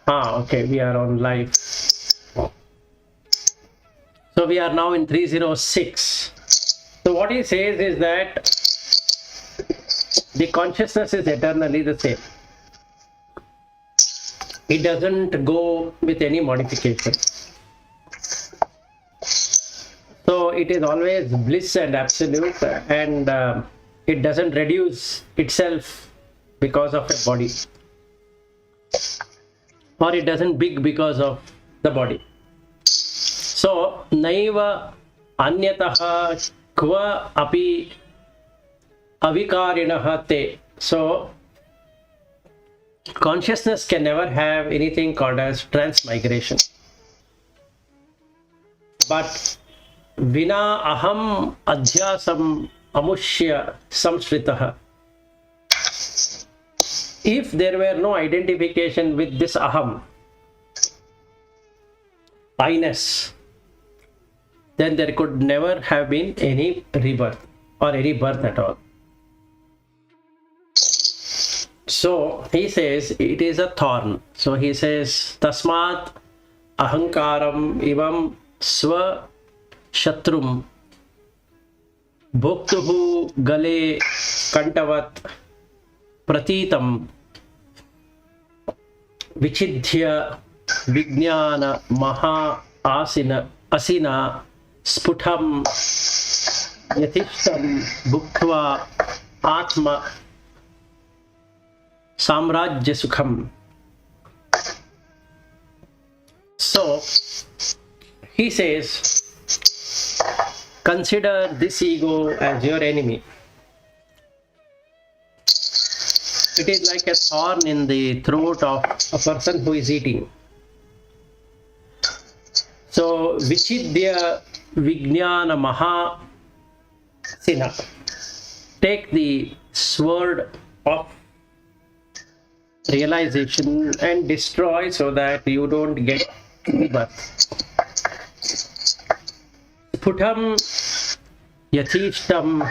Okay, we are on live. So we are now in 306. So what he says is that the consciousness is eternally the same. It doesn't go with any modification. So it is always bliss and absolute, and it doesn't reduce itself because of a body, or it doesn't big because of the body. So naiva anyataha kva api avikarinah te. So consciousness can never have anything called as transmigration. But vina aham adhyasam amushya samsritah. If there were no identification with this aham, I-ness, then there could never have been any rebirth or any birth at all. So he says it is a thorn. So he says tasmat ahankaram ivam swa shatrum bhoktuhu gale kantavat pratitam vichidhya vijnana maha asina sputham yatishtam bhuktva atma samrajya sukham. So he says, consider this ego as your enemy. It is like a thorn in the throat of a person who is eating. So vichidya vijnana maha sina. Take the sword of realization and destroy so that you don't get rebirth. Putam yathishtam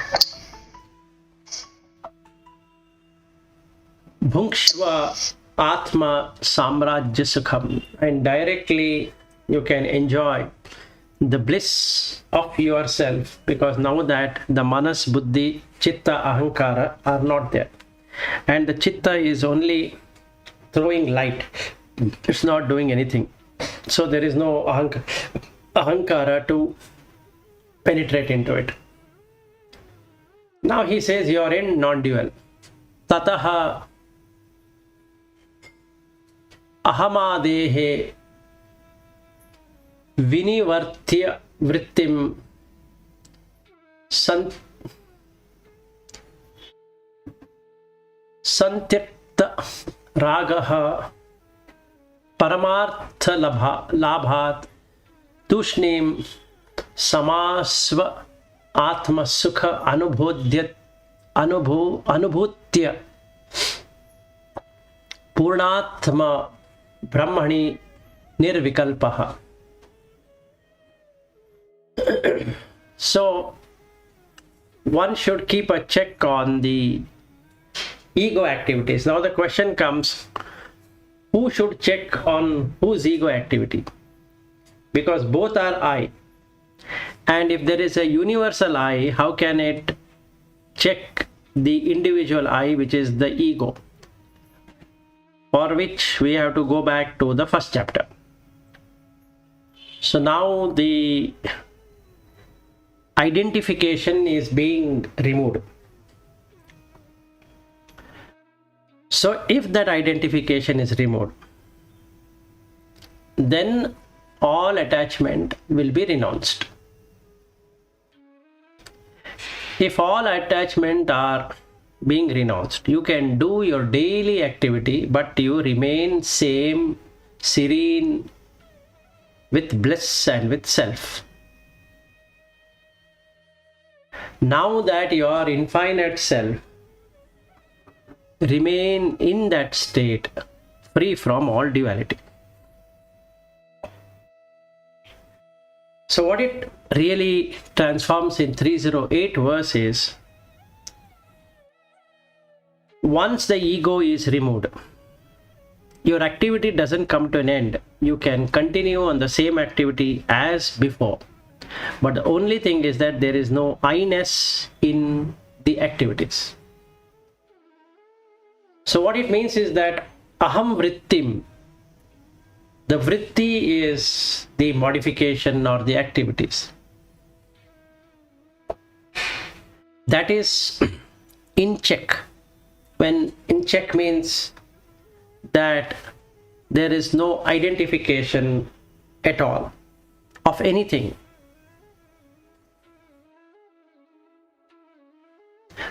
bhunkshva atma samrajya sukham, and directly you can enjoy the bliss of yourself, because now that the manas, buddhi, chitta, ahankara are not there, and the chitta is only throwing light, it's not doing anything. So there is no ahankara to penetrate into it. Now he says you are in non-dual. Tataha ahamadehe vinivartya vrittim santyakta ragaha paramartha labhat tushnim samasva atma sukha anubhutya purnatma brahmani nirvikalpaha. So one should keep a check on the ego activities. Now the question comes, who should check on whose ego activity? Because both are I. And if there is a universal I, how can it check the individual I, which is the ego? For which we have to go back to the first chapter. So now the identification is being removed. So if that identification is removed, then all attachment will be renounced. If all attachment are being renounced, you can do your daily activity, but you remain same, serene, with bliss and with self. Now that your infinite self remain in that state, free from all duality. So really transforms in 308 verse is, once the ego is removed, your activity doesn't come to an end. You can continue on the same activity as before. But the only thing is that there is no I-ness in the activities. So what it means is that aham vrittim, the vritti is the modification or the activities. That is in check. When in check means that there is no identification at all of anything.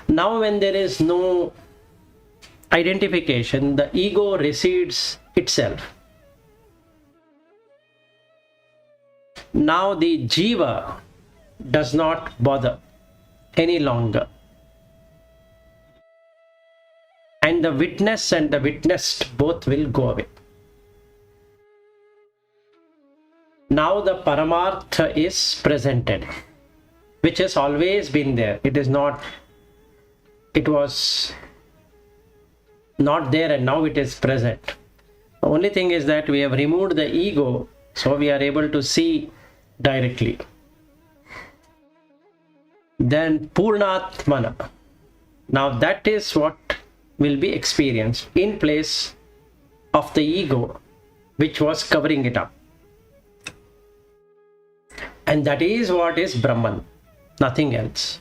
Now when there is no identification, the ego recedes itself. Now the jiva does not bother any longer. And the witness and the witnessed both will go away. Now the Paramartha is presented, which has always been there. It was not there and now it is present. The only thing is that we have removed the ego, so we are able to see directly. Then Purnatmana. Now that is what will be experienced in place of the ego which was covering it up. And that is what is Brahman, nothing else.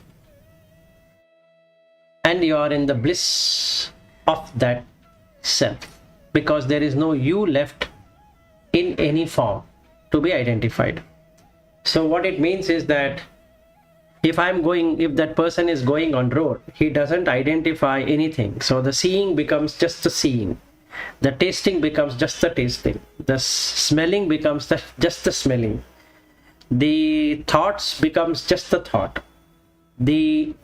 And you are in the bliss of that self, because there is no you left in any form to be identified. So what it means is that if that person is going on road, he doesn't identify anything. So the seeing becomes just the seeing. The tasting becomes just the tasting. The smelling becomes just the smelling. The thoughts becomes just the thought. The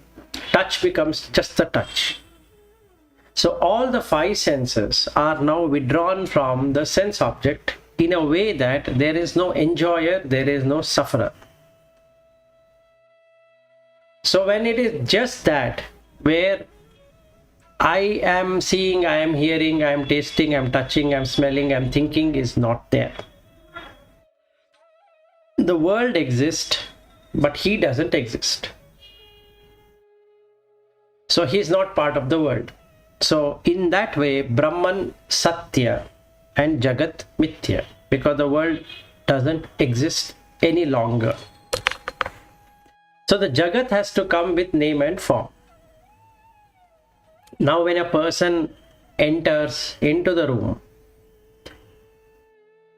touch becomes just the touch. So all the five senses are now withdrawn from the sense object in a way that there is no enjoyer, there is no sufferer. So when it is just that, where I am seeing, I am hearing, I am tasting, I am touching, I am smelling, I am thinking, is not there. The world exists, but he doesn't exist. So he is not part of the world. So in that way, Brahman Satya and Jagat Mithya, because the world doesn't exist any longer. So the Jagat has to come with name and form. Now when a person enters into the room,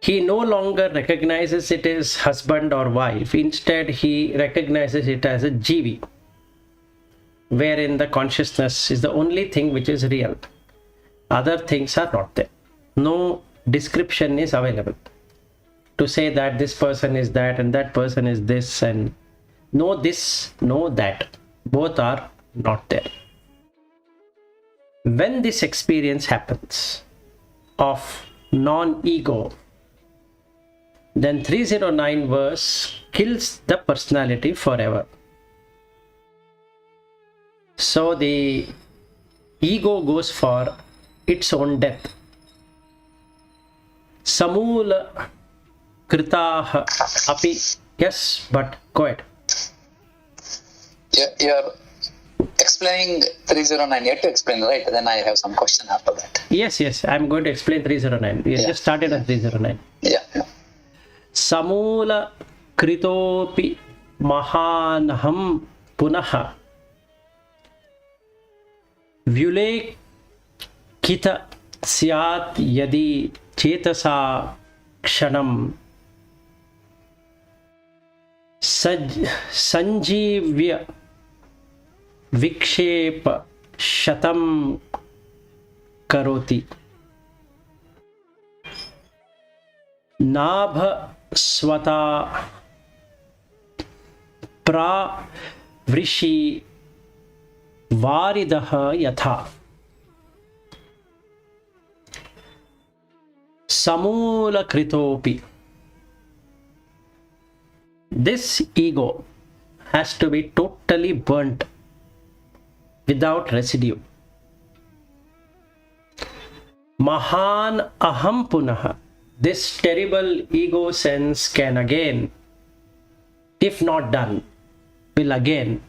he no longer recognizes it as husband or wife. Instead, he recognizes it as a jivi, wherein the consciousness is the only thing which is real. Other things are not there. No description is available to say that this person is that and that person is this, and no this, no that. Both are not there. When this experience happens of non-ego, then 309 verse kills the personality forever. So the ego goes for its own death. Samula kritaha api. Yes, but go ahead. You're explaining 309. You have to explain, right? Then I have some question after that. Yes. I'm going to explain 309. We just started at 309. Yeah. Samula kritopi mahanaham punaha vyulekita syat yadi chetasa kshanam sanjivya vikshepa shatam karoti nabha swata pravrishi varidaha yatha samula kritopi. This ego has to be totally burnt without residue. Mahan aham punaha. This terrible ego sense can again, if not done, will again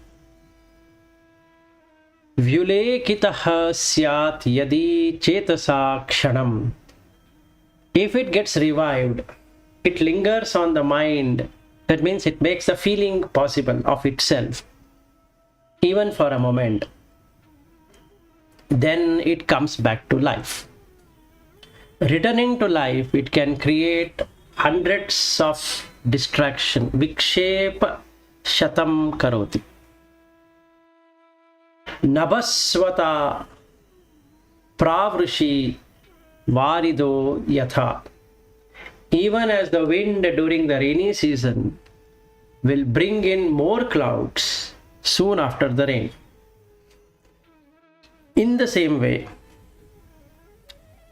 vyulekitaha syat yadi chetasa kshanam. If it gets revived, it lingers on the mind. That means it makes the feeling possible of itself, even for a moment. Then it comes back to life. Returning to life, it can create hundreds of distraction. Vikshep shatam karoti. Nabasvata pravrushi varido yatha. Even as the wind during the rainy season will bring in more clouds soon after the rain. In the same way,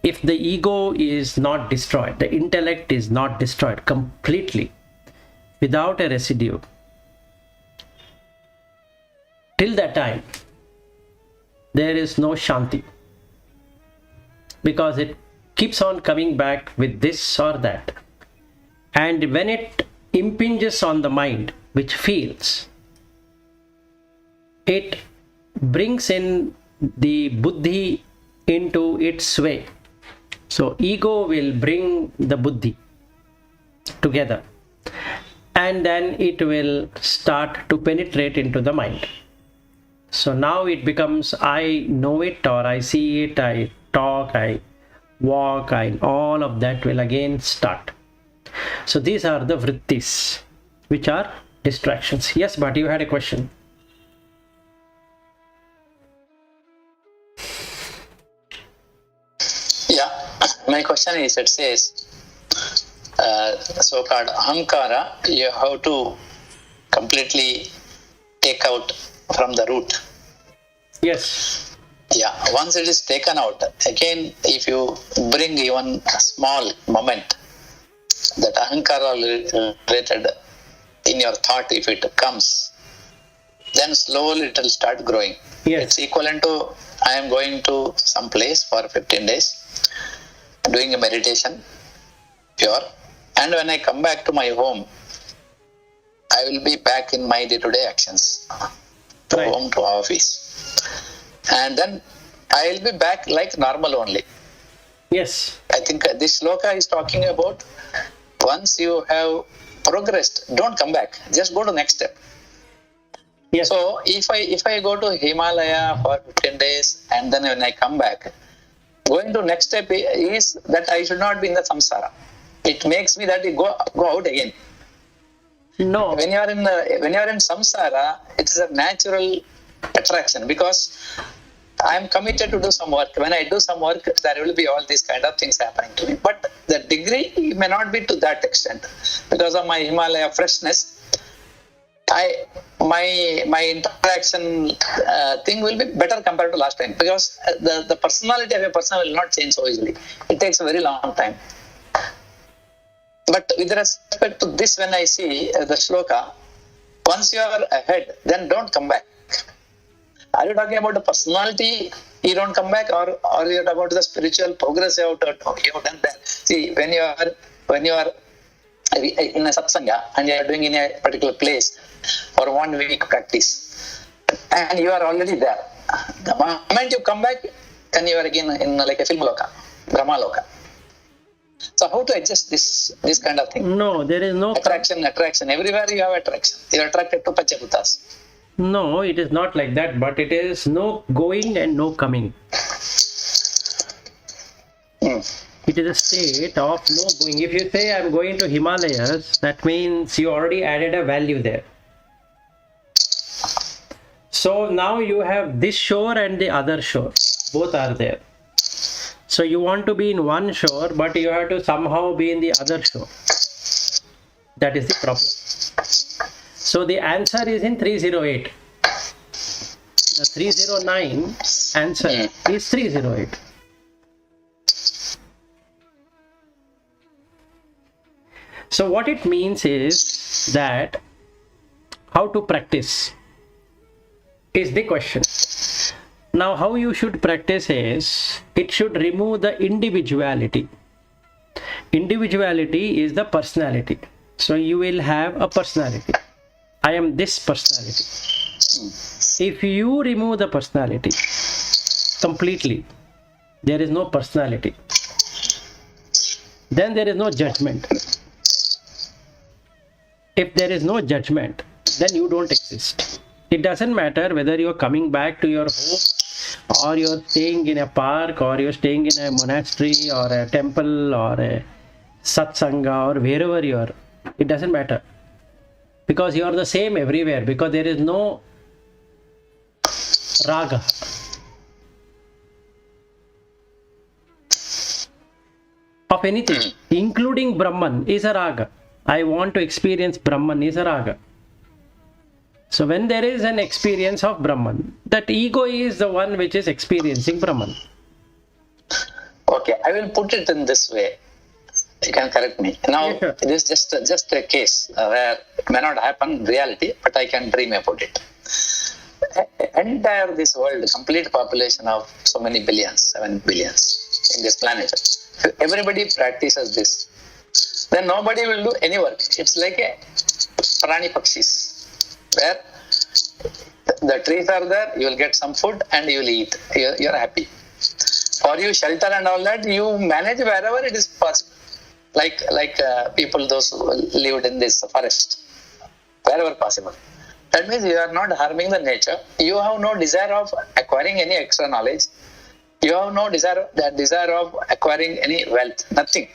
if the ego is not destroyed, the intellect is not destroyed completely, without a residue, till that time, there is no shanti, because it keeps on coming back with this or that. And when it impinges on the mind, which feels, it brings in the buddhi into its way. So ego will bring the buddhi together, and then it will start to penetrate into the mind. So now it becomes I know it, or I see it, I talk, I walk, all of that will again start. So these are the vrittis, which are distractions. Yes, but you had a question. Yeah, my question is, it says, so-called ahamkara, you have to completely take out from the root. Yes. Yeah, once it is taken out, again, if you bring even a small moment, that ahankara related in your thought, if it comes, then slowly it will start growing. Yes. It's equivalent to, I am going to some place for 15 days, doing a meditation, pure, and when I come back to my home, I will be back in my day-to-day actions, to Right. home, to office. And then I will be back like normal only. Yes. I think this sloka is talking about once you have progressed, don't come back. Just go to next step. Yes. So if I go to Himalaya for 15 days and then when I come back, going to next step is that I should not be in the samsara. It makes me that you go out again. No. When you are in samsara, it is a natural attraction, because I am committed to do some work. When I do some work, there will be all these kind of things happening to me. But the degree may not be to that extent. Because of my Himalaya freshness, my interaction thing will be better compared to last time. Because the personality of a person will not change so easily. It takes a very long time. But with respect to this, when I see the shloka, once you are ahead, then don't come back. Are you talking about the personality, you don't come back, or you are about the spiritual progress you have done that? See, when you are in a satsanga and you are doing in a particular place for 1 week practice, and you are already there, the moment you come back, then you are again in like a film loka, Brahma loka. So how to adjust this kind of thing? No, there is no Attraction. Everywhere you have attraction. You are attracted to Panchabutas. No, it is not like that, but it is no going and no coming. It is a state of no going. If you say I'm going to Himalayas, that means you already added a value there. So now you have this shore and the other shore. Both are there. So you want to be in one shore, but you have to somehow be in the other shore. That is the problem. So the answer is in 308. The 309 answer is 308. So what it means is, that how to practice is the question. Now, how you should practice is, it should remove the individuality. Individuality is the personality. So you will have a personality. I am this personality. If you remove the personality completely, there is no personality. Then there is no judgment. If there is no judgment, then you don't exist. It doesn't matter whether you're coming back to your home, or you're staying in a park, or you're staying in a monastery or a temple or a satsanga or wherever you are. It doesn't matter, because you are the same everywhere, because there is no raga. Of anything, including Brahman, is a raga. I want to experience Brahman is a raga. So when there is an experience of Brahman, that ego is the one which is experiencing Brahman. Okay, I will put it in this way. You can correct me. Now, Yeah, sure. it is just a case where it may not happen in reality, but I can dream about it. Entire this world, complete population of so many billions, 7 billions in this planet, if everybody practices this, then nobody will do any work. It's like a prani pakshis, where the trees are there, you will get some food and you will eat. You're happy. For you, shelter and all that, you manage wherever it is possible. Like people, those who lived in this forest, wherever possible. That means you are not harming the nature. You have no desire of acquiring any extra knowledge. You have no desire of acquiring any wealth. Nothing.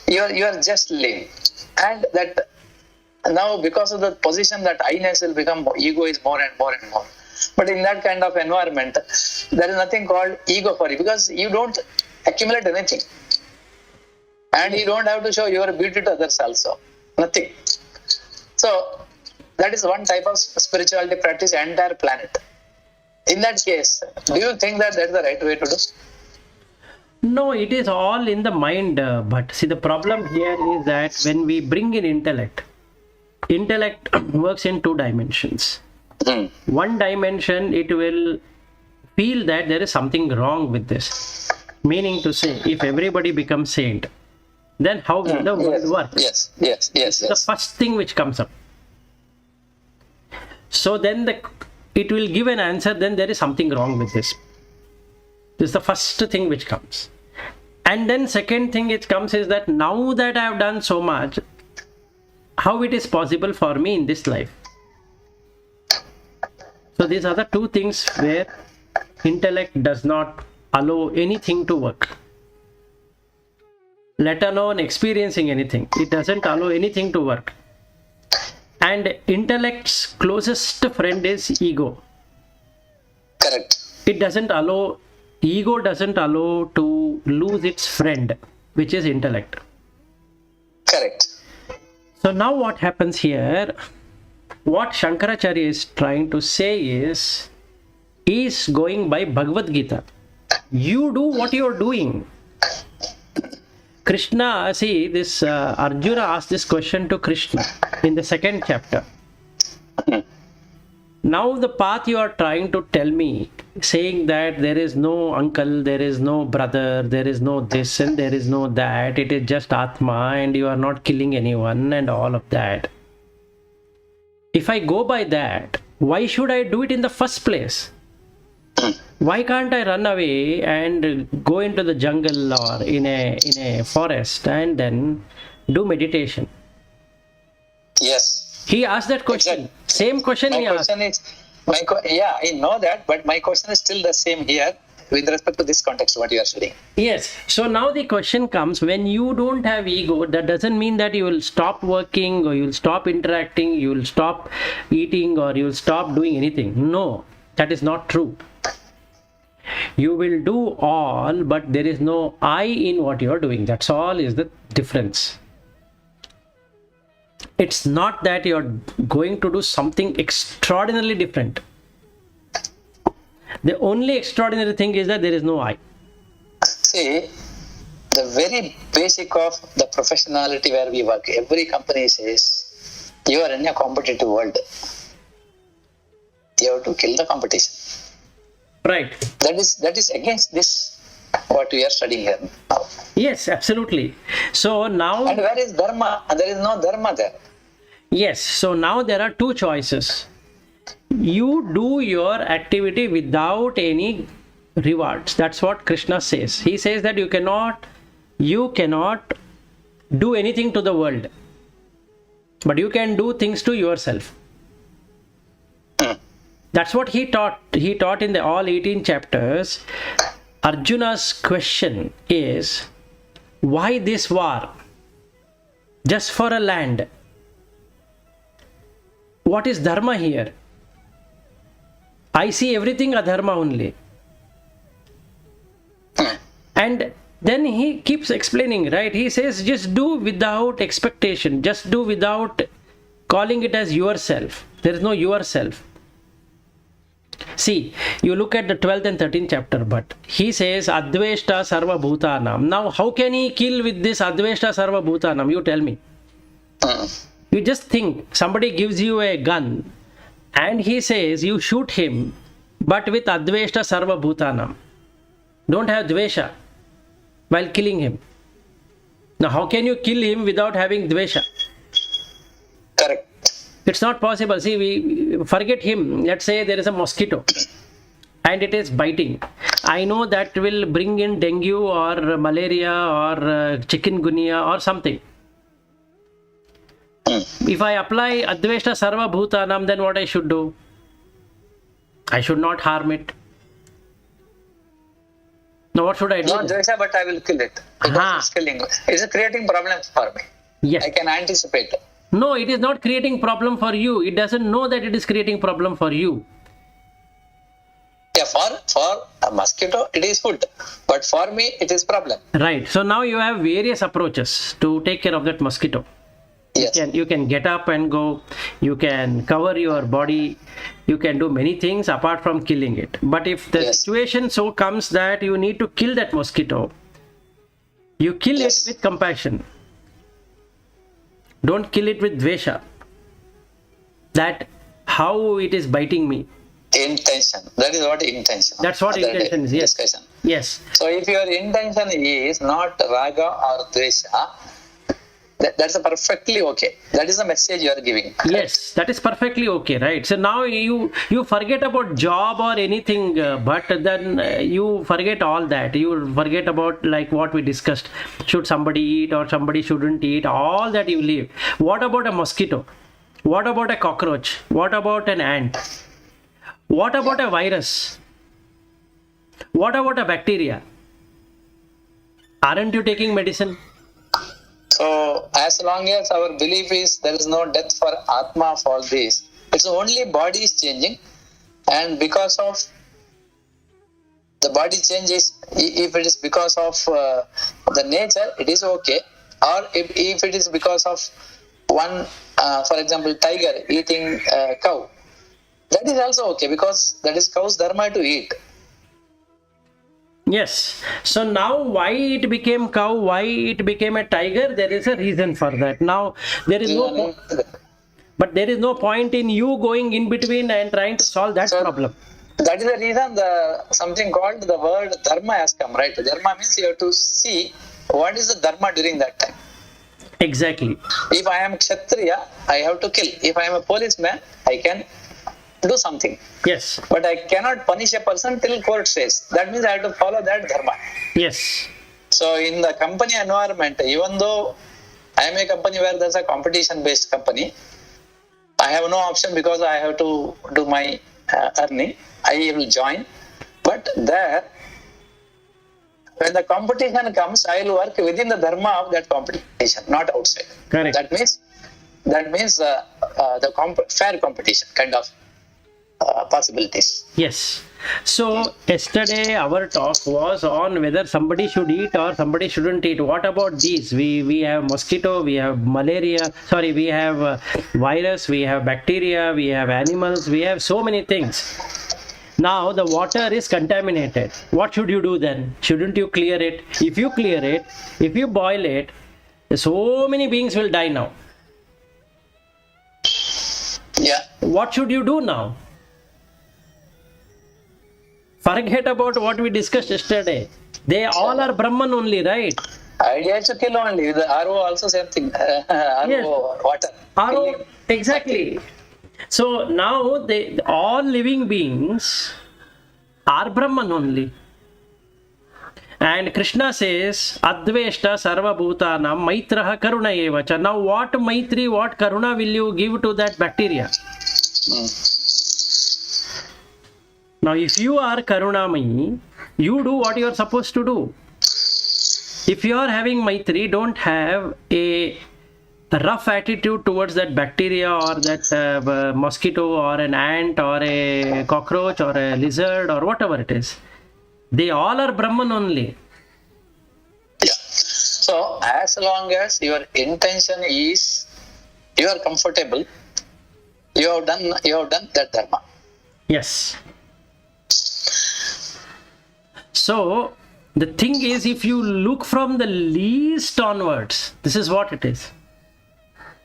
You are just living. And that now, because of the position, that I-ness will become, ego is more and more and more. But in that kind of environment, there is nothing called ego for you, because you don't accumulate anything. And you don't have to show your beauty to others also. Nothing. So, that is one type of spirituality practice, entire planet. In that case, do you think that that's the right way to do? No, it is all in the mind. But see, the problem here is that when we bring in intellect works in 2 dimensions. One dimension, it will feel that there is something wrong with this. Meaning to say, if everybody becomes saint, then how will the world work? Yes. The first thing which comes up. So then it will give an answer, then there is something wrong with this. This is the first thing which comes. And then second thing which comes is that now that I have done so much, how it is possible for me in this life? So these are the 2 things where intellect does not allow anything to work. Let alone experiencing anything. It doesn't allow anything to work. And intellect's closest friend is ego. Correct. Ego doesn't allow to lose its friend, which is intellect. Correct. So now what happens here, what Shankaracharya is trying to say is going by Bhagavad Gita. You do what you are doing. Krishna, see this, Arjuna asked this question to Krishna in the 2nd chapter. Now the path you are trying to tell me, saying that there is no uncle, there is no brother, there is no this and there is no that, it is just Atma and you are not killing anyone and all of that. If I go by that, why should I do it in the first place? Why can't I run away and go into the jungle or in a forest and then do meditation? Yes. He asked that question. Exactly. Same question My he asked. question is, I know that, but my question is still the same here with respect to this context, what you are studying. Yes. So now the question comes, when you don't have ego, that doesn't mean that you will stop working or you will stop interacting, you will stop eating or you will stop doing anything. No, that is not true. You will do all, but there is no I in what you are doing. That's all is the difference. It's not that you're going to do something extraordinarily different. The only extraordinary thing is that there is no I. See, the very basic of the professionality where we work, every company says, You are in a competitive world. You have to kill the competition. Right. That is against this, what we are studying here now. Yes, absolutely. So now... And where is dharma? There is no dharma there. Yes, so now there are two choices. You do your activity without any rewards. That's what Krishna says. He says that you cannot do anything to the world, but you can do things to yourself. That's what he taught. He taught in the all 18 chapters. Arjuna's question is, why this war? Just for a land. What is dharma here? I see everything adharma only. And then he keeps explaining, right? He says, just do without expectation. Just do without calling it as yourself. There is no yourself. See, you look at the 12th and 13th chapter, but he says, Adveshta Sarva Bhutanam. Now, how can he kill with this Adveshta Sarva Bhutanam? You tell me. You just think somebody gives you a gun and he says you shoot him, but with Adveshta Sarva Bhutanam. Don't have Dvesha while killing him. Now, how can you kill him without having Dvesha? Correct. It's not possible. See, we forget him. Let's say there is a mosquito and it is biting. I know that will bring in dengue or malaria or chikungunya or something. If I apply Adveshta Sarva Bhutanam, then what I should do? I should not harm it. Now what should I do? No Dvesha, but I will kill it. Because it's killing. It's creating problems for me. Yes. I can anticipate. No, it is not creating problem for you. It doesn't know that it is creating problem for you. Yeah, for a mosquito, it is food. But for me, it is problem. Right. So now you have various approaches to take care of that mosquito. Yes. You can get up and go. You can cover your body. You can do many things apart from killing it. But if the situation so comes that you need to kill that mosquito, you kill it with compassion. Don't kill it with dvesha. That how it is biting me. Intention. That is what intention. That's what intention is. Yes. Discussion. Yes. So if your intention is not raga or dvesha, that's a perfectly okay. That is the message you are giving. Yes, that is perfectly okay, right? So now you forget about job or anything, but then you forget all that. You forget about like what we discussed. Should somebody eat or somebody shouldn't eat? All that you leave. What about a mosquito? What about a cockroach? What about an ant? What about a virus? What about a bacteria? Aren't you taking medicine? So, as long as our belief is there is no death for Atma for this, it's only body is changing, and because of the body changes, if it is because of the nature, it is okay, or if it is because of one, for example, tiger eating cow, that is also okay because that is cow's dharma to eat. Yes. So now why it became cow, why it became a tiger, there is a reason for that. Now there is but there is no point in you going in between and trying to solve that problem. That is the reason something called the word dharma has come, right? Dharma means you have to see what is the dharma during that time. Exactly. If I am Kshatriya, I have to kill. If I am a policeman, I can do something. Yes. But I cannot punish a person till court says. That means I have to follow that dharma. Yes. So in the company environment, even though I am a company where there's a competition-based company, I have no option because I have to do my earning. I will join. But there, when the competition comes, I will work within the dharma of that competition, not outside. Correct. That means fair competition kind of possibilities. Yes. So yesterday our talk was on whether somebody should eat or somebody shouldn't eat. What about these? We have mosquito, we have malaria, we have virus, we have bacteria, we have animals, we have so many things. Now the water is contaminated. What should you do then? Shouldn't you clear it? If you clear it, if you boil it, so many beings will die now. what should you do now? Forget about what we discussed yesterday. They all are Brahman only, right? Idea is to kill only. The RO also same thing. RO, Yes. water. RO, Killing. exactly. So now all living beings are Brahman only. And Krishna says, Adveshta Sarva Bhutanam Maitraha Karuna Evacha. Now what Maitri, what Karuna will you give to that bacteria? Now if you are Karunamai, you do what you are supposed to do. If you are having Maitri, don't have a rough attitude towards that bacteria or that mosquito or an ant or a cockroach or a lizard or whatever it is. They all are Brahman only. Yeah. So as long as your intention is you are comfortable, you have done that dharma. Yes. So the thing is, if you look from the least onwards, this is what it is.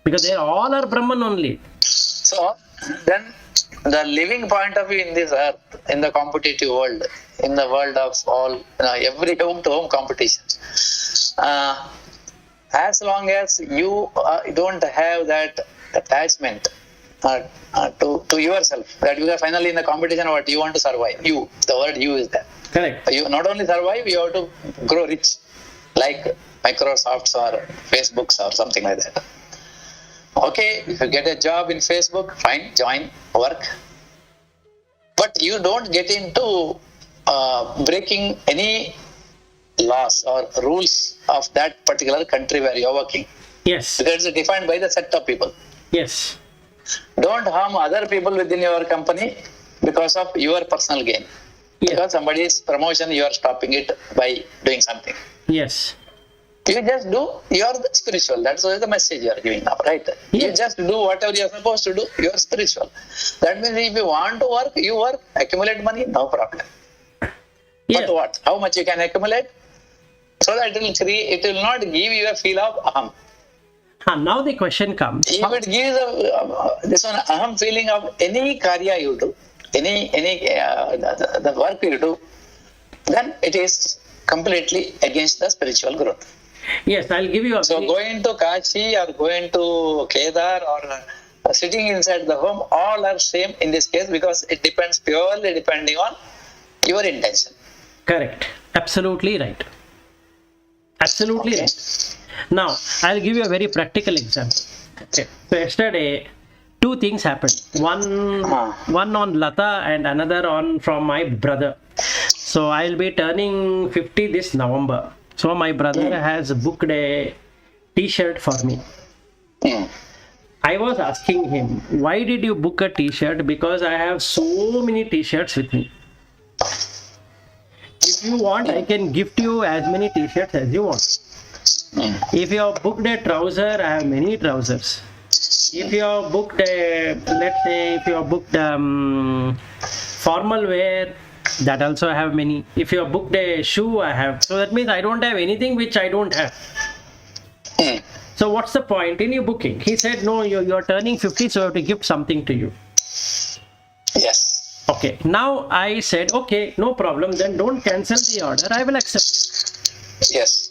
Because they all are Brahman only. So then the living point of view in this earth, in the competitive world, in the world of all, every home to home competition, as long as you don't have that attachment to yourself, that you are finally in the competition, what you want to survive, you, the word you is there. Correct. You not only survive, you have to grow rich, like Microsoft's or Facebook's or something like that. Okay, if you get a job in Facebook, fine, join, work. But you don't get into breaking any laws or rules of that particular country where you're working. Yes. Because it's defined by the set of people. Yes. Don't harm other people within your company because of your personal gain. Yes. Because somebody's promotion, you are stopping it by doing something. Yes. You just do, you are the spiritual. That's the message you are giving now, right? Yes. You just do whatever you are supposed to do, you are spiritual. That means if you want to work, you work, accumulate money, no problem. Yes. But what? How much you can accumulate? So that it will not give you a feel of aham. Now the question comes. If it gives this one aham feeling of any karya you do, the work you do, then it is completely against the spiritual growth. Yes, I'll give you a. So going to Kashi or going to Kedar or sitting inside the home, all are same in this case because it depends purely depending on your intention. Correct. Absolutely right. Absolutely Okay. right. Now, I'll give you a very practical example. Okay. So yesterday, two things happened. One on Lata and another on from my brother. So I'll be turning 50 this November. So my brother has booked a t-shirt for me. Hmm. I was asking him, why did you book a t-shirt? Because I have so many t-shirts with me. If you want, I can gift you as many t-shirts as you want. If you have booked a trouser, I have many trousers. If you have booked a, let's say, if you have booked formal wear, that also I have many. If you have booked a shoe, I have. So that means I don't have anything which I don't have. So what's the point in you booking? He said, no, you're turning 50, so I have to gift something to you. Yes. Okay. Now I said, okay, no problem. Then don't cancel the order. I will accept. Yes.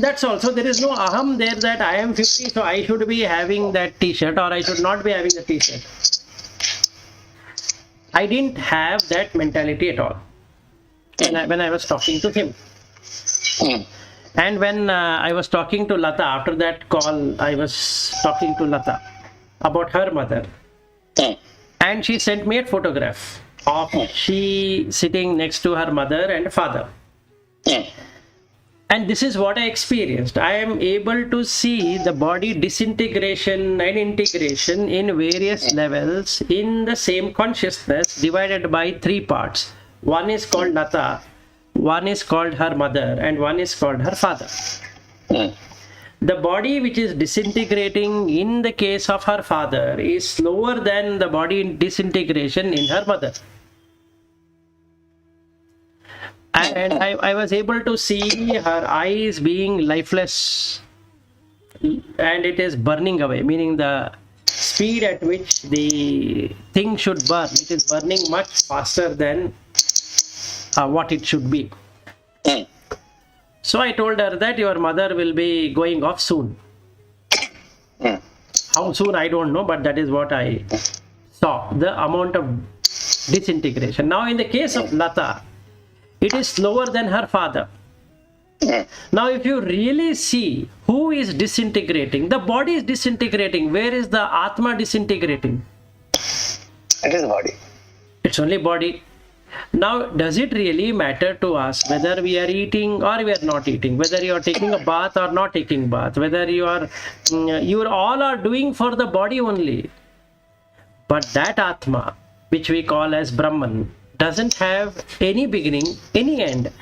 That's also, there is no aham there that I am 50, so I should be having that t-shirt or I should not be having the t-shirt. I didn't have that mentality at all when I was talking to him. And when I was talking to Lata, after that call, I was talking to Lata about her mother. And she sent me a photograph of she sitting next to her mother and father. And this is what I experienced. I am able to see the body disintegration and integration in various levels in the same consciousness divided by three parts. One is called Lata, one is called her mother, and one is called her father. The body which is disintegrating in the case of her father is slower than the body in disintegration in her mother. And I was able to see her eyes being lifeless and it is burning away, meaning the speed at which the thing should burn, it is burning much faster than what it should be. Mm. So I told her that your mother will be going off soon. Mm. How soon, I don't know, but that is what I saw, the amount of disintegration. Now, in the case of Lata, it is slower than her father. Mm. Now, if you really see who is disintegrating, the body is disintegrating. Where is the Atma disintegrating? It is body. It's only body. Now, does it really matter to us whether we are eating or we are not eating, whether you are taking a bath or not taking bath, whether you all are doing for the body only? But that Atma, which we call as Brahman, doesn't have any beginning, any end.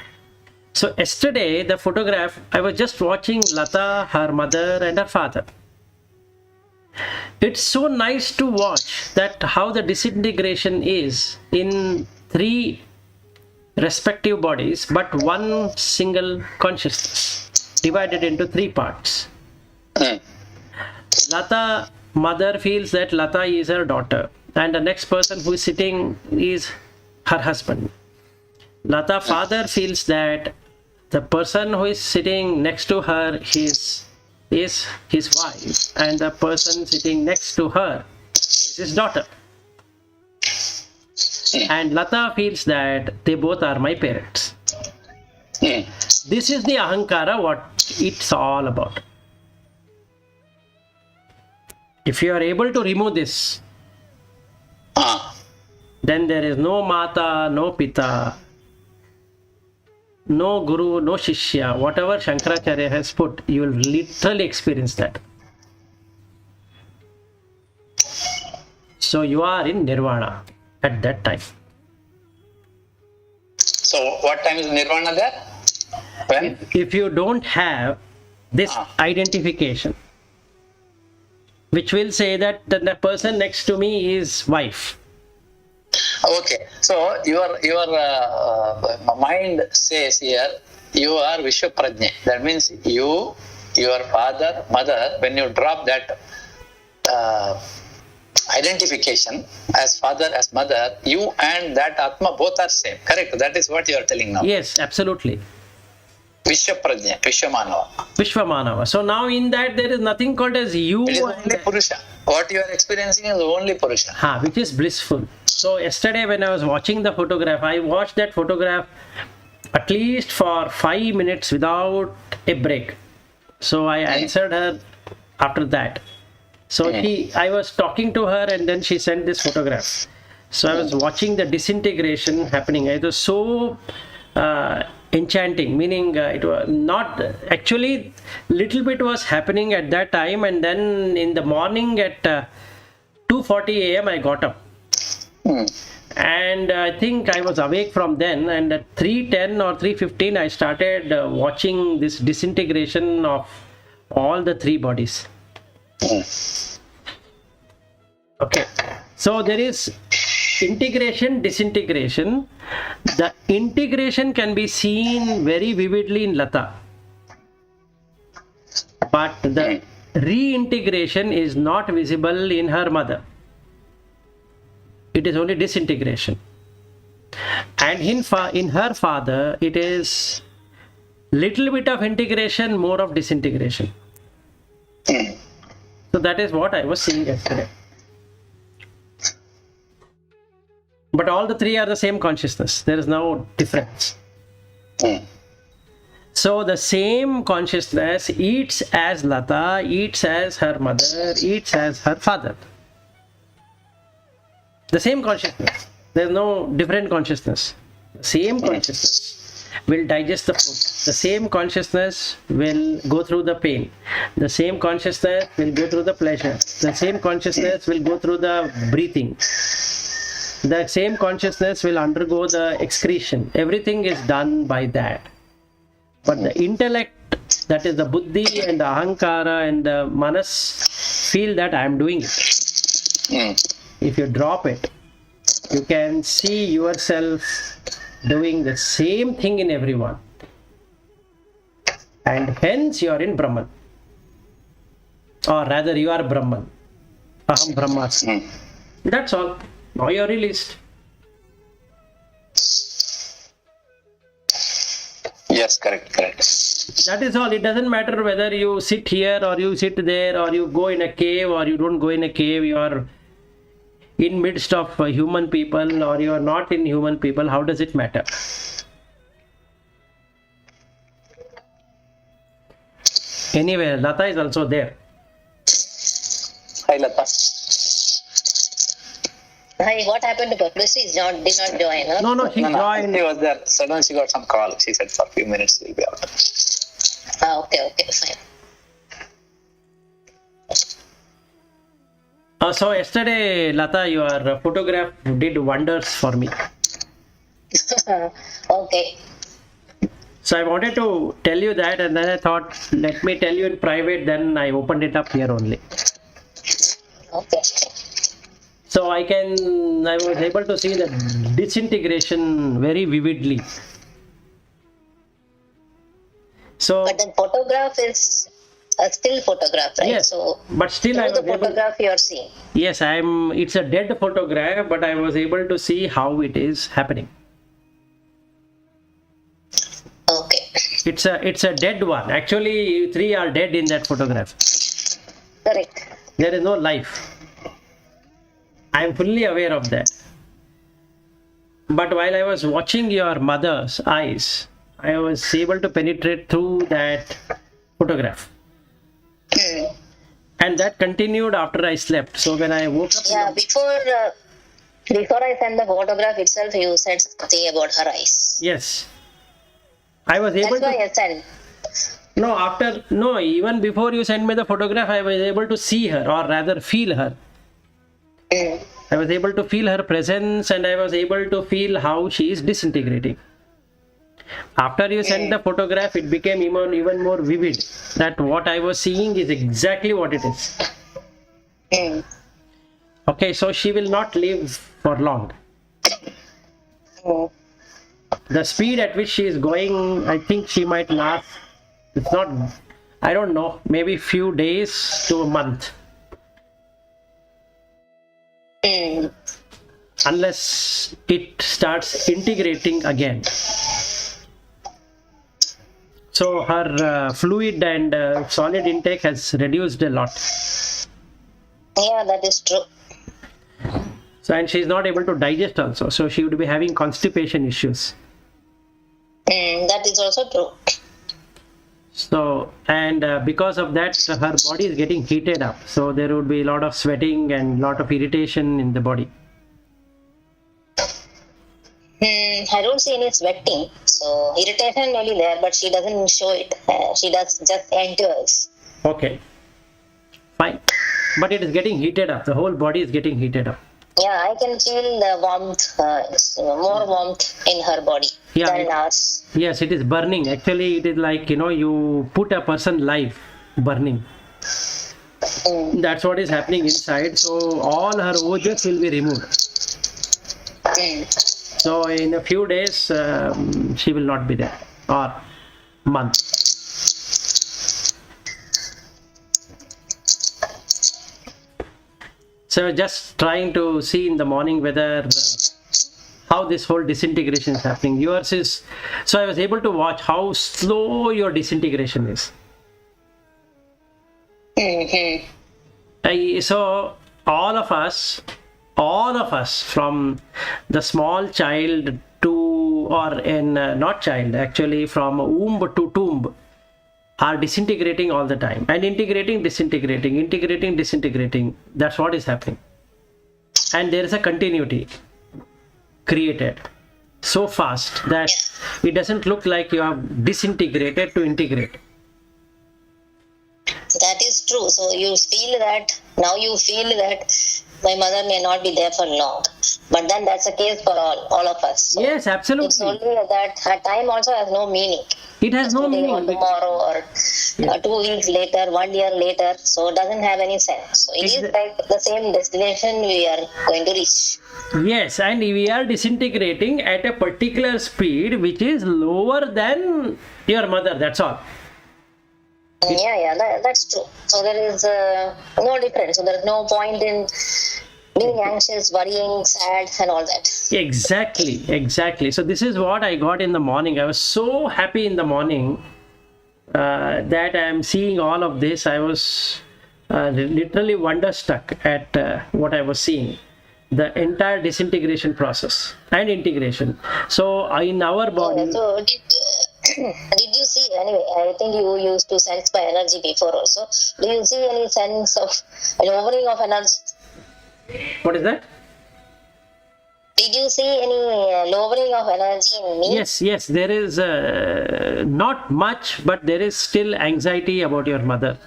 So yesterday, the photograph, I was just watching Lata, her mother and her father. It's so nice to watch that how the disintegration is in 3 respective bodies, but one single consciousness, divided into 3 parts. Mm. Lata, mother feels that Lata is her daughter, and the next person who is sitting is her husband. Lata, father feels that the person who is sitting next to her is his wife, and the person sitting next to her is his daughter. And Lata feels that they both are my parents. Mm. This is the Ahankara, what it's all about. If you are able to remove this, Ah. then there is no Mata, no Pita, no Guru, no Shishya. Whatever Shankaracharya has put, you will literally experience that. So you are in Nirvana at that time. So what time is Nirvana there? When? If you don't have this identification, which will say that the person next to me is wife. Okay. So your mind says here you are Vishwaprajna. That means you, your father, mother, when you drop that identification as father, as mother, you and that Atma both are same. Correct? That is what you are telling now. Yes, absolutely. Vishwaprajna, Vishwamanava. Vishwamanava. So now in that there is nothing called as you. It is only Purusha. What you are experiencing is only Purusha. Which is blissful. So yesterday when I was watching the photograph, I watched that photograph at least for 5 minutes without a break. So I answered her after that. So I was talking to her and then she sent this photograph. So I was watching the disintegration happening. It was so enchanting, meaning it was not actually, little bit was happening at that time, and then in the morning at 2:40 a.m. I got up. And I think I was awake from then, and at 3:10 or 3:15 I started watching this disintegration of all the 3 bodies. Okay, so there is integration, disintegration. The integration can be seen very vividly in Lata, but the reintegration is not visible in her mother. It is only disintegration. And in her father, it is little bit of integration, more of disintegration. So that is what I was seeing yesterday. But all the 3 are the same consciousness. There is no difference. So the same consciousness eats as Lata, eats as her mother, eats as her father. The same consciousness. There is no different consciousness. The same consciousness will digest the food. The same consciousness will go through the pain. The same consciousness will go through the pleasure. The same consciousness will go through the breathing. The same consciousness will undergo the excretion. Everything is done by that. But the intellect, that is the buddhi and the ahankara and the manas, feel that I am doing it. If you drop it, you can see yourself doing the same thing in everyone. And hence you are in Brahman. Or rather, you are Brahman. Aham Brahmasmi. That's all. Now you're released. Yes, correct. That is all. It doesn't matter whether you sit here or you sit there or you go in a cave or you don't go in a cave. You are in midst of human people or you are not in human people. How does it matter? Anyway, Lata is also there. Hi, Lata. Hi, what happened to publicity? Did not join, huh? No, she joined. She was there. Suddenly she got some call. She said for a few minutes she'll be out. Okay, fine. So yesterday, Lata, your photograph did wonders for me. Okay. So I wanted to tell you that, and then I thought, let me tell you in private. Then I opened it up here only. Okay. So I was able to see the disintegration very vividly. So But the photograph is a still photograph, right? yes, So but still I through was the able. photograph you are seeing. Yes, it's a dead photograph, but I was able to see how it is happening. Okay. It's a dead one. Actually, you three are dead in that photograph. Correct. There is no life. I am fully aware of that. But while I was watching your mother's eyes, I was able to penetrate through that photograph. And that continued after I slept. So when I woke up, Yeah, before I sent the photograph itself, you said something about her eyes. yes, I was able That's why to. I sent. No, even before you sent me the photograph, I was able to see her, or rather feel her. I was able to feel her presence, and I was able to feel how she is disintegrating. After you sent the photograph, it became even more vivid that what I was seeing is exactly what it is. Okay, so she will not live for long. The speed at which she is going, I think she might last. It's not, I don't know, maybe few days to a month. Unless it starts integrating again. So her fluid and solid intake has reduced a lot. Yeah, that is true. So, and she's not able to digest also. So she would be having constipation issues. That is also true. So, and because of that, her body is getting heated up. So there would be a lot of sweating and lot of irritation in the body. I don't see any sweating. So irritation may be there, but she doesn't show it. She does just endures. Okay, fine. But it is getting heated up. The whole body is getting heated up. Yeah, I can feel the warmth, more warmth in her body than ours. Yes, it is burning. Actually, it is like, you put a person live burning. That's what is happening inside. So all her ojas will be removed. So in a few days, she will not be there, or month. So just trying to see in the morning whether how this whole disintegration is happening. Yours is, so I was able to watch how slow your disintegration is. So all of us from the small child to, or in not child, actually from womb to tomb, are disintegrating all the time and integrating, disintegrating. That's what is happening. And there is a continuity created so fast that it doesn't look like you have disintegrated to integrate. That is true. So you feel that my mother may not be there for long. But then that's the case for all of us. So yes, absolutely. it's only that her time also has no meaning. It has no meaning. Or tomorrow or 2 weeks later, 1 year later. So it doesn't have any sense. So it is like the same destination we are going to reach. Yes, and we are disintegrating at a particular speed which is lower than your mother. That's all. That's true. So there is no difference. So there is no point in being anxious, worrying, sad, and all that. Exactly. So this is what I got in the morning. I was so happy in the morning that I am seeing all of this. I was literally wonderstruck at what I was seeing. The entire disintegration process and integration. So in our body, So did you see, anyway, I think you used to sense my energy before also. Do you see any sense of lowering of energy? what is that? Did you see any lowering of energy in me? Yes, there is not much, but there is still anxiety about your mother.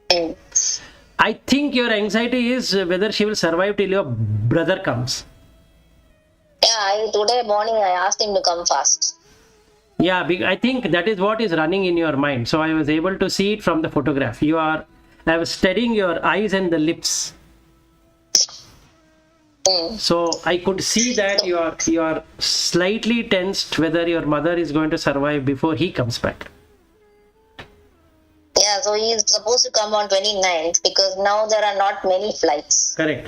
Mm. I think your anxiety is whether she will survive till your brother comes. Yeah, today morning I asked him to come fast. Yeah, I think that is what is running in your mind. So I was able to see it from the photograph. I was studying your eyes and the lips. Mm. So I could see that you are slightly tensed whether your mother is going to survive before he comes back. Yeah, so he is supposed to come on 29th because now there are not many flights. Correct.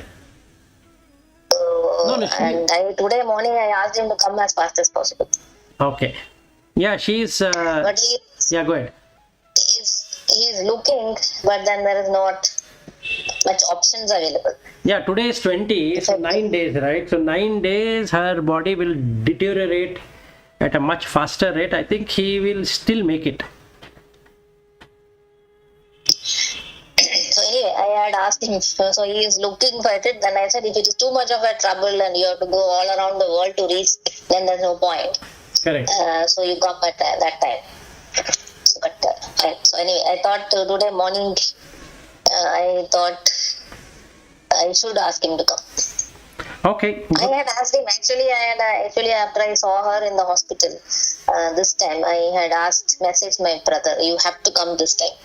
So, No, and today morning I asked him to come as fast as possible. Okay. Yeah, she's. But Yeah, go ahead. he's looking, but then there is not much options available. Yeah, today is 20, so 9 days, right? So 9 days, her body will deteriorate at a much faster rate. I think he will still make it. So anyway, I had asked him, so he is looking for it. Then I said, if it is too much of a trouble and you have to go all around the world to reach, then there's no point. Correct. So you come at that time. So anyway, I thought today morning, I thought I should ask him to come. Okay. I had asked him, actually after I saw her in the hospital, this time I had messaged my brother, you have to come this time.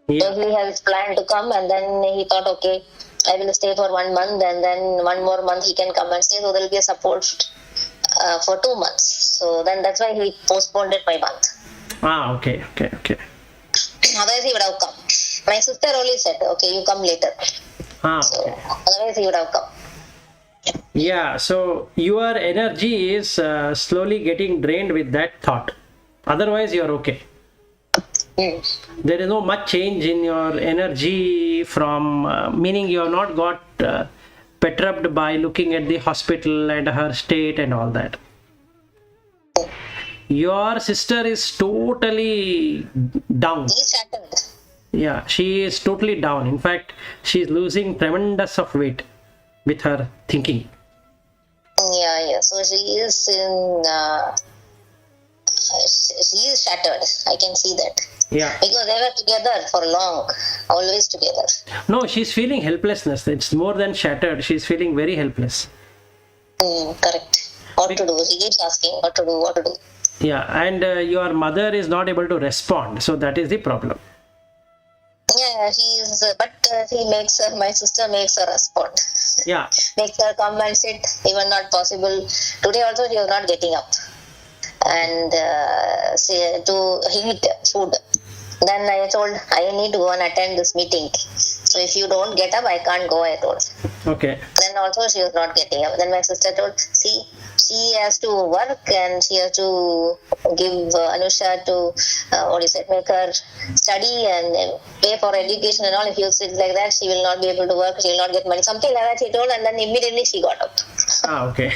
Yeah. So he has planned to come, and then he thought, okay, I will stay for 1 month, and then 1 more month he can come and stay. So there will be a support for 2 months. So then that's why he postponed it by month. Okay. Otherwise he would have come. My sister only said, okay, you come later. So Okay. otherwise he would have come. Yeah, so your energy is slowly getting drained with that thought. Otherwise, you're okay. There is no much change in your energy from, meaning you have not got perturbed by looking at the hospital and her state and all that. Your sister is totally down. He shattered. Yeah, she is totally down. In fact, she is losing tremendous of weight with her thinking. Yeah. So she is she is shattered. I can see that. Yeah. Because they were together for long, always together. No, she's feeling helplessness. It's more than shattered. She's feeling very helpless. Correct. What to do? He keeps asking what to do. Yeah, and your mother is not able to respond. So that is the problem. Yeah, my sister makes her respond. Yeah. Makes her come and sit, even not possible. Today also she was not getting up. And to eat food. Then I told, I need to go and attend this meeting. So if you don't get up, I can't go, I told. Okay. Then also she was not getting up. Then my sister told, see, she has to work and she has to give Anusha to, make her study and pay for education and all. If you sit like that, she will not be able to work, she will not get money. Something like that she told, and then immediately she got up. Okay.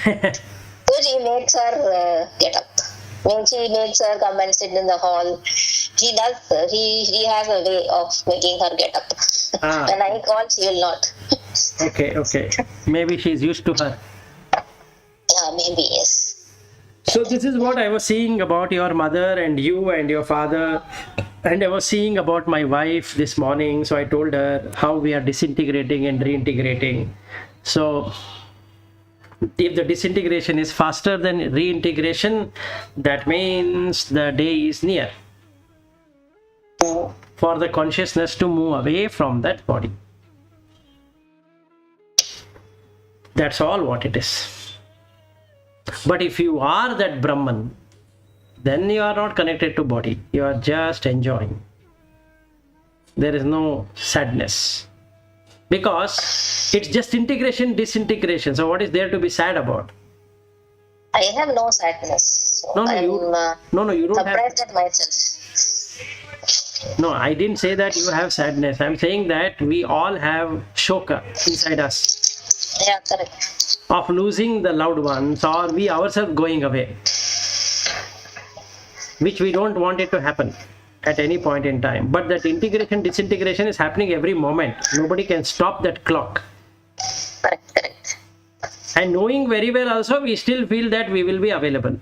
So she makes her get up. She makes her come and sit in the hall. He does. He has a way of making her get up. When I call, she will not. Okay. Maybe she's used to her. Yeah, maybe, yes. So this is what I was seeing about your mother and you and your father. And I was seeing about my wife this morning. So I told her how we are disintegrating and reintegrating. So if the disintegration is faster than reintegration, that means the day is near for the consciousness to move away from that body. That's all what it is. But if you are that Brahman, then you are not connected to body. You are just enjoying. There is no sadness, because it's just integration, disintegration. So what is there to be sad about? I have no sadness. No, I'm you don't have. surprised at myself. No, I didn't say that you have sadness. I'm saying that we all have shoka inside us Yeah, correct. of losing the loved ones, or we ourselves going away, which we don't want it to happen at any point in time. But that integration, disintegration is happening every moment. Nobody can stop that clock. Correct, correct. And knowing very well also, we still feel that we will be available.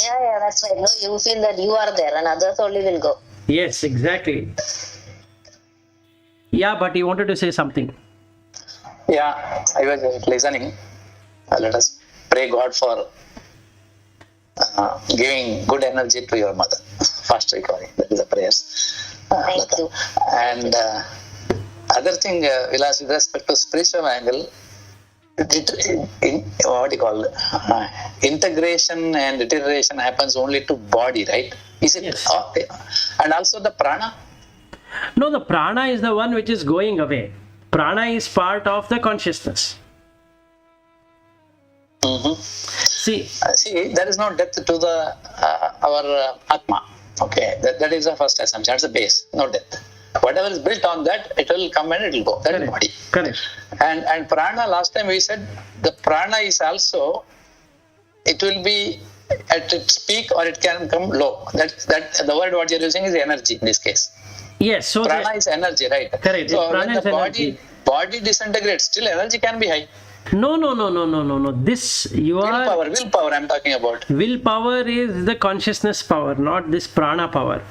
Yeah, that's right. No, you feel that you are there and others only will go. Yes, exactly. Yeah, but you wanted to say something. Yeah, I was just listening. Let us pray God for giving good energy to your mother. Fast recovery. That is the prayers. Thank you. And other thing, Vilas, with respect to spiritual angle, what do you call integration and deterioration happens only to body, right? Is it? Yes. And also the prana. No, the prana is the one which is going away. Prana is part of the consciousness. Mm-hmm. See, See, there is no death to the our atma. Okay, that is the first assumption. That's the base. No death. Whatever is built on that, it will come and it will go. That is body. correct. And prana. Last time we said the prana is also, it will be at its peak or it can come low. That the word what you're using is energy in this case. Yes, so Prana is energy, right? Correct. So Prana when is the energy. body disintegrates, still energy can be high. no. This Willpower. I'm talking about. willpower is the consciousness power, not this prana power.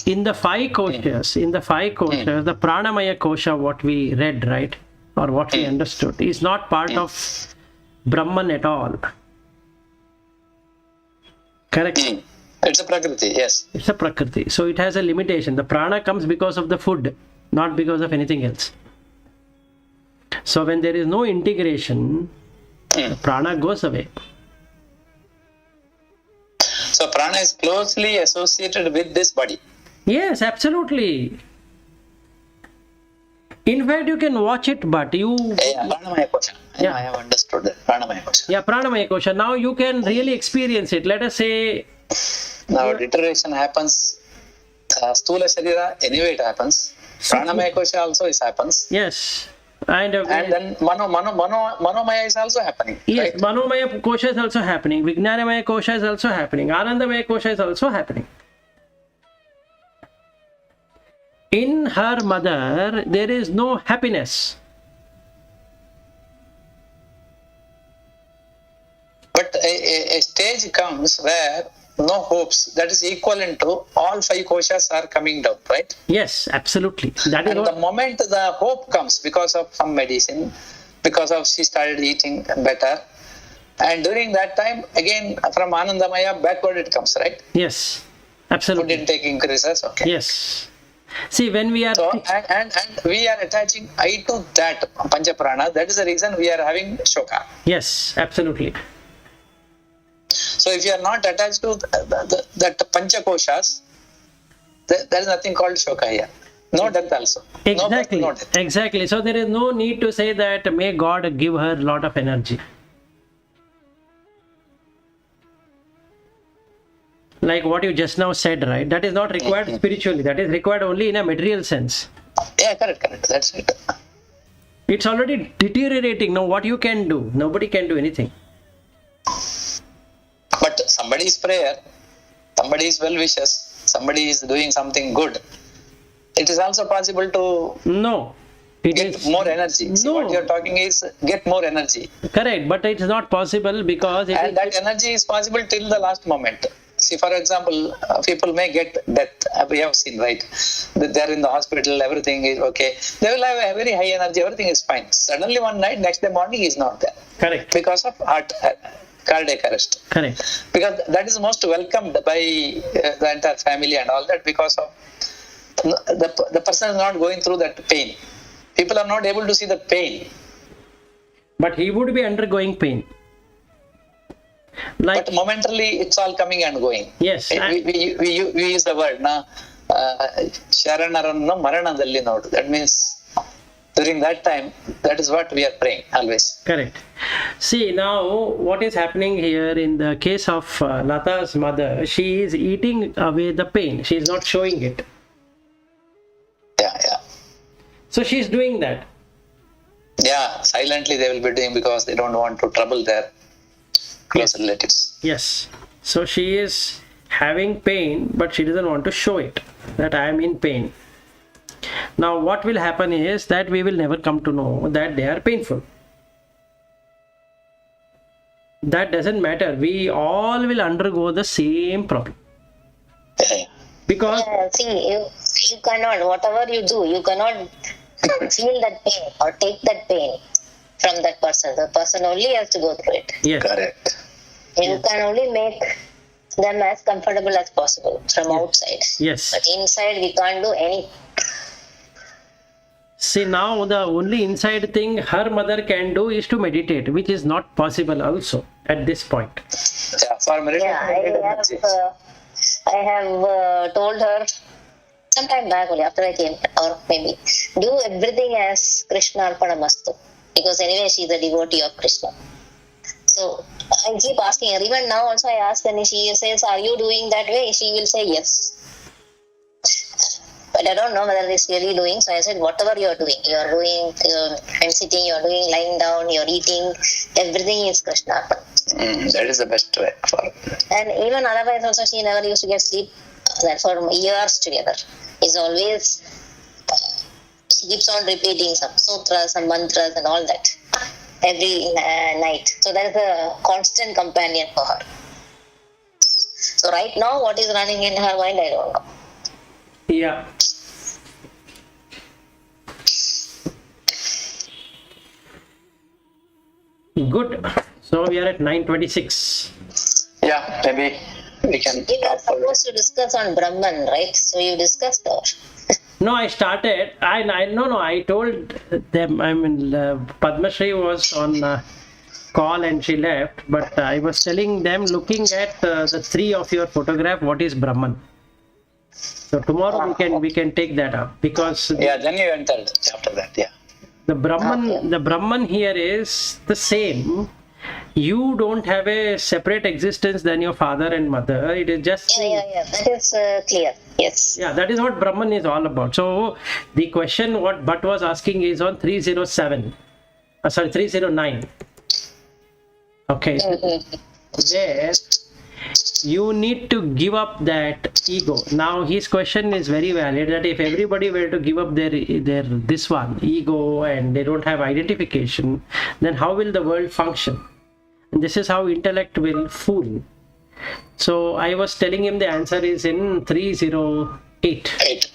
In the five koshas, the pranamaya kosha, what we read, right, or what we understood, is not part of Brahman at all. Correct. It's a prakriti, yes. It's a prakriti, so it has a limitation. The prana comes because of the food, not because of anything else. So when there is no integration, the prana goes away. So prana is closely associated with this body. Yes, absolutely. In fact, you can watch it, but you... Yeah, pranamaya kosha. Yeah. I have understood that. Pranamaya kosha. Yeah, pranamaya kosha. Now you can really experience it. Let us say... Now deterioration happens. Stula sharira, anyway it happens. Pranamaya kosha also happens. Yes. And then manomaya is also happening. yes, Right? Manomaya kosha is also happening. Vijnanamaya kosha is also happening. Anandamaya kosha is also happening. In her mother, there is no happiness. But a stage comes where no hopes. That is equivalent to all five koshas are coming down, right? Yes, absolutely. That is And what... the moment the hope comes because of some medicine, because of she started eating better, and during that time, again from Anandamaya backward it comes, right? Yes, Food absolutely. intake increases, okay. Yes. See, when we are... So, and we are attaching I to that Pancha Prana. That is the reason we are having shoka. Yes, absolutely. So, if you are not attached to that Pancha Koshas, there is nothing called shoka here. No death also. Exactly. No birth, no death. Exactly. So there is no need to say that may God give her a lot of energy. Like what you just now said, right? That is not required spiritually. That is required only in a material sense. Yeah, correct. That's it. It's already deteriorating. Now what you can do? Nobody can do anything. But somebody's prayer, somebody's well wishes, somebody is doing something good. It is also possible to No. It get is more energy. See, No. what you're talking is get more energy. correct, but it's not possible because it And is... that energy is possible till the last moment. See, for example, people may get death. We have seen, right? That they're in the hospital, everything is okay. They will have a very high energy, everything is fine. Suddenly one night, next day morning, is not there. Correct. Because of cardiac arrest. Correct. Because that is most welcomed by the entire family and all that, because of the person is not going through that pain. People are not able to see the pain. But he would be undergoing pain. Like, but momentarily it's all coming and going. yes, We use the word na Sharanarana Maranadalli nodu. That means during that time, that is what we are praying always. correct. See, now what is happening here in the case of Lata's mother, she is eating away the pain. She is not showing it. Yeah. So she is doing that. Yeah, silently they will be doing because they don't want to trouble their close relatives. Yes. So she is having pain, but she doesn't want to show it, that I am in pain. Now what will happen is that we will never come to know that they are painful. That doesn't matter. We all will undergo the same problem. Yeah. Because See, you cannot, whatever you do, you cannot feel that pain or take that pain from that person. The person only has to go through it. yes, Correct. You can only make them as comfortable as possible from outside. yes. But inside, we can't do anything. See, now the only inside thing her mother can do is to meditate, which is not possible also at this point. Yeah, for meditation. Yeah, I have told her sometime back only after I came, or maybe do everything as Krishna Arpanamastu, because anyway she is a devotee of Krishna. So I keep asking her. Even now also I ask her, and she says, "Are you doing that way?" She will say yes. But I don't know whether it's really doing. So I said, whatever you are doing, I'm sitting, you are doing, lying down, you are eating, everything is Krishna. That is the best way for it. And even otherwise also, she never used to get sleep. That for years together. It's always, she keeps on repeating some sutras, some mantras and all that every night. So that is a constant companion for her. So right now, what is running in her mind, I don't know. Yeah. Good. So we are at 9:26. Yeah, maybe we can You are talk for supposed to discuss on Brahman, right? So you discussed or? No, I started. I told them. I mean, Padma Shri was on call and she left. But I was telling them, looking at the three of your photograph, what is Brahman? So tomorrow we can take that up, because Yeah, then you entered after that. Yeah. the Brahman here is the same. You don't have a separate existence than your father and mother. It is just Yeah. That is clear. Yes. yeah, that is what Brahman is all about. So the question what Bhatt was asking is on 307. 309. Okay. Where you need to give up that ego. Now his question is very valid, that if everybody were to give up their this one ego and they don't have identification, then how will the world function? And this is how intellect will fool. So I was telling him the answer is in 308. 8.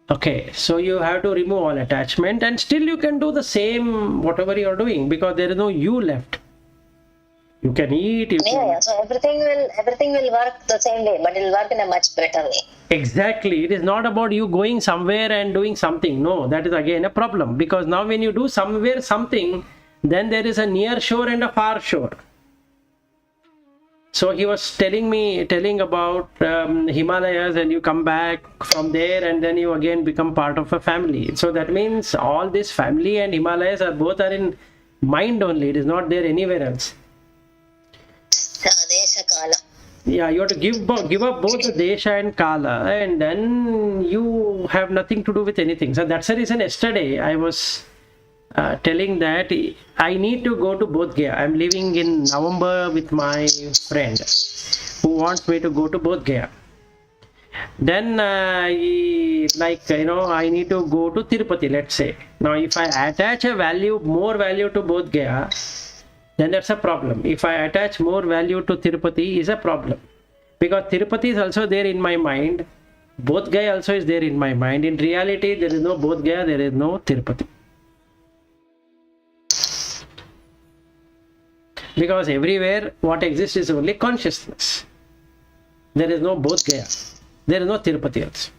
Okay, so you have to remove all attachment, and still you can do the same whatever you are doing, because there is no you left. You can eat, you can... Yeah. So everything will work the same way, but it will work in a much better way. Exactly. It is not about you going somewhere and doing something. No, that is again a problem, because now when you do somewhere something, then there is a near shore and a far shore. So he was telling about Himalayas, and you come back from there and then you again become part of a family. So that means all this family and Himalayas both are in mind only. It is not there anywhere else. Desha Kala. Yeah, you have to give up both the Desha and Kala, and then you have nothing to do with anything. So that's the reason yesterday I was telling that I need to go to Bodh Gaya. I'm leaving in November with my friend who wants me to go to Bodh Gaya. Then I need to go to Tirupati, let's say. Now if I attach more value to Bodh Gaya, then that's a problem. If I attach more value to Tirupati, is a problem, because Tirupati is also there in my mind. Bodh Gaya also is there in my mind. In reality, there is no Bodh Gaya, there is no Tirupati, because everywhere what exists is only consciousness. There is no Bodh Gaya, there is no Tirupati also.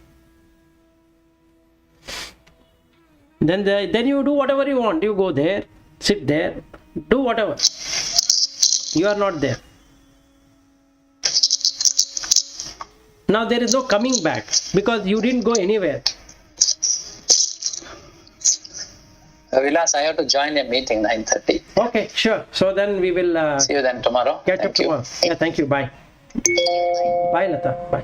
Then you do whatever you want. You go there, sit there, do whatever. You are not there. Now there is no coming back because you didn't go anywhere. Vilas, I have to join a meeting 9:30. Okay, sure. So then we will See you then tomorrow. catch up Thank you. tomorrow. Yeah, thank you. Bye. Bye, Lata. Bye.